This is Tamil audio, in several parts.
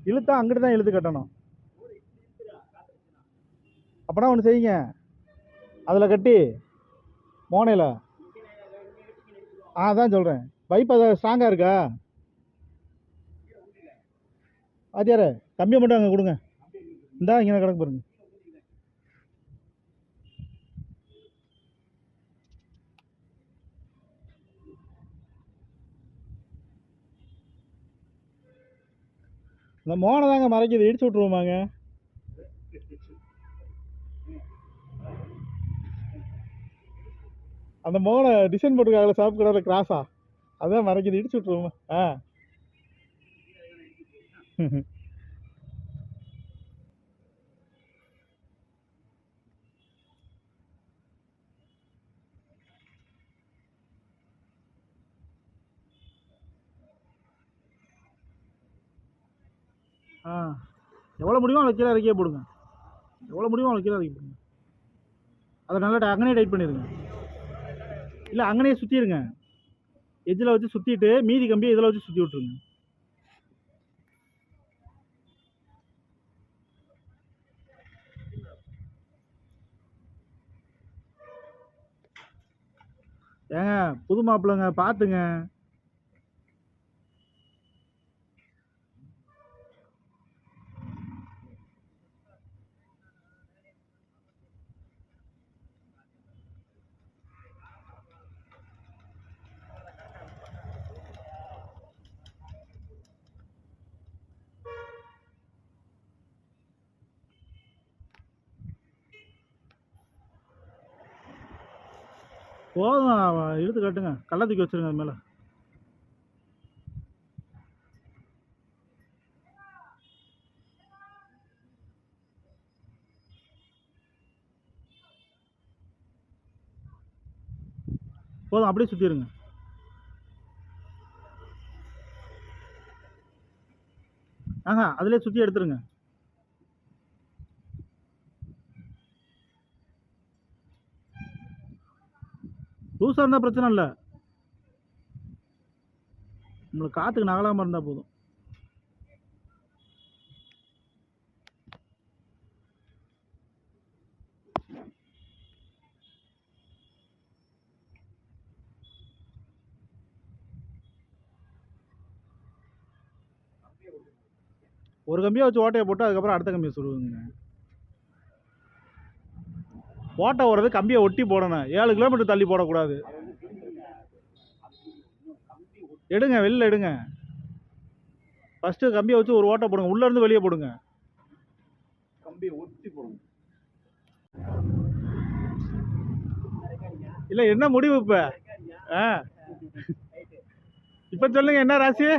இழுத்தா அங்கிட்டு தான் இழுத்து கட்டணும். அப்பனா ஒன்று செய்யுங்க, அதில் கட்டி மோனையில். அதான் சொல்கிறேன், பைப் அதை ஸ்ட்ராங்காக இருக்கா? ஆத்தியார கம்பியை மட்டும் அங்கே கொடுங்க. இந்தா இங்கே கிடக்கு பாருங்க. இந்த மோனை தாங்க மறைக்குது, இடிச்சு விட்ருவோமாங்க? அந்த மோனை டிசைன் போட்டுருக்காங்களே சாப்பு கலரில் கிராஸா, அதான் மறைக்குது, இடிச்சு விட்ருவோமா? எவ்வளோ முடியுமோ அவ்வளோ கீழே இறக்கியே போடுங்க. எவ்வளோ முடியுமோ அவ்வளோ கீழே இறக்கி போடுங்க. அதை நல்லா அங்கனே டைட் பண்ணிடுங்க. இல்லை அங்கனே சுற்றிடுங்க, எஜ்ஜில் வச்சு சுற்றிட்டு மீதி கம்பியை இதில் வச்சு சுற்றி விட்ருங்க. ஏங்க புது மாப்பிள்ளைங்க பார்த்துங்க. போதும், இழுத்து கட்டுங்க, கல்லை தூக்கி வச்சுருங்க அது மேலே. போதும், அப்படியே சுற்றிடுங்க. அதிலே சுற்றி எடுத்துருங்க. லூஸாக இருந்தால் பிரச்சனை இல்லை, உங்களுக்கு காற்றுக்கு நகலாமல் இருந்தால் போதும். ஒரு கம்பியை வச்சு ஓட்டையை போட்டு அதுக்கப்புறம் அடுத்த கம்பியை சொல்லுவீங்க. ஓட்டை ஓடுறது கம்பியை ஒட்டி போடணும், 7 கிலோமீட்டர் தள்ளி போடக்கூடாது. எடுங்க, வெளில எடுங்க. ஃபஸ்ட்டு கம்பியை வச்சு ஒரு ஓட்டை போடுங்க, உள்ளேருந்து வெளியே போடுங்க. கம்பியை ஒட்டி போடுங்க. இல்லை என்ன முடிவு இப்போ? இப்போ சொல்லுங்க என்ன ராசி?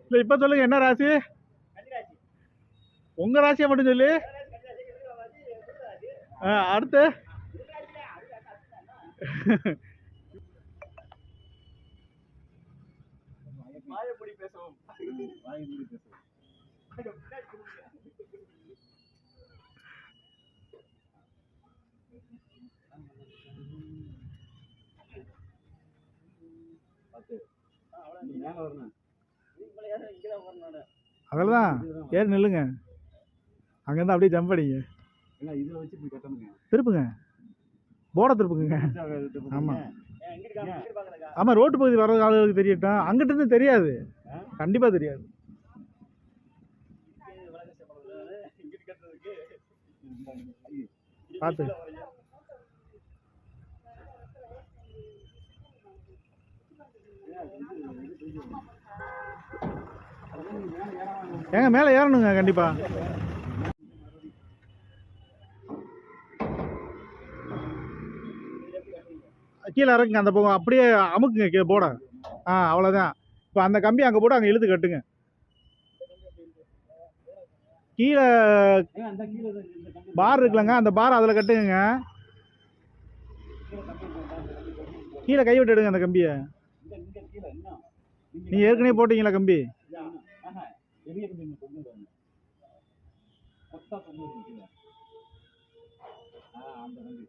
இல்லை இப்போ சொல்லுங்க என்ன ராசி? உங்கள் ராசியை மட்டும் சொல்லி. அடுத்து அதெல்லாம் ஏறி நில்லுங்க, அங்கேருந்து அப்படியே ஜம்ப் அடிங்க. திருப்புங்க, போர்டை திருப்புங்க. ஆமாம் ஆமாம், ரோட்டு பகுதி வர ஆளுகளுக்கு தெரியட்டும், அங்கிட்டு இருந்து தெரியாது, கண்டிப்பாக தெரியாது. பார்த்து ஏங்க மேலே ஏறணுங்க கண்டிப்பா. கீழே இறக்குங்க, அந்த பக்கம் அப்படியே அமுக்குங்க போட. அவ்வளோதான். இப்போ அந்த கம்பி அங்கே போட்டு அங்கே இழுத்து கட்டுங்க. கீழே பார் இருக்குல்லங்க, அந்த பார் அதில் கட்டுங்க. கீழே கை விட்டு எடுங்க அந்த கம்பியை. நீங்கள் ஏற்கனவே போட்டீங்களா கம்பி? கொத்தா தொங்கு இருக்குது. அந்த கம்பி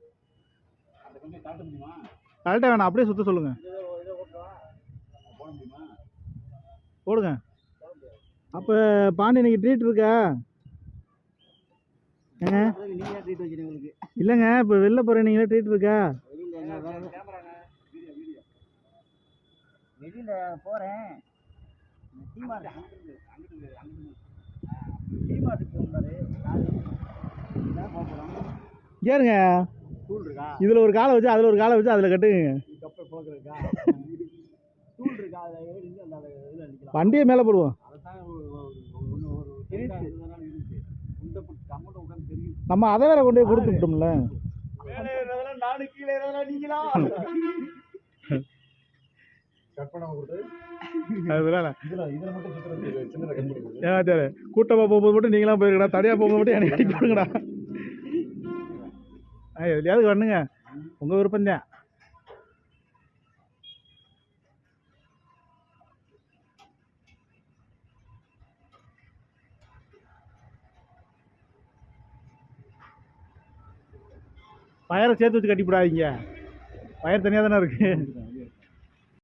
அந்த கம்பியை காட்ட முடியுமா? கரெக்டாக வேணாம், அப்படியே சுற்ற சொல்லுங்கள். போட முடியுமா? போடுங்க. அப்போ பாண்டி இன்னைக்கு ட்ரீட் இருக்கா? நீங்கள் ட்ரீட் வைக்கிறீங்க உங்களுக்கு? இல்லைங்க, இப்போ வெளில போகிறேன், நீங்களே ட்ரீட் இருக்கா? வெளியில் போகிறேன். ஏறுங்க. இதில் ஒரு காலை வச்சு அதில் ஒரு காலை வச்சு அதில் கட்டுங்க. வண்டியை மேலே போடுவோம். நம்ம அதை வேற கொண்டு போய் கொடுத்து விட்டோம்ல. கூட்டமா போகும்போது மட்டும் நீங்களாம் போயிருக்கா, தனியா போகும்போது மட்டும் எனக்கு கட்டி கொடுங்கடா. எதுலையாவது பண்ணுங்க, உங்க விருப்பம் தான். பயரை சேர்த்து வச்சு கட்டி போடாதீங்க, பயர் தனியாக தானே இருக்கு.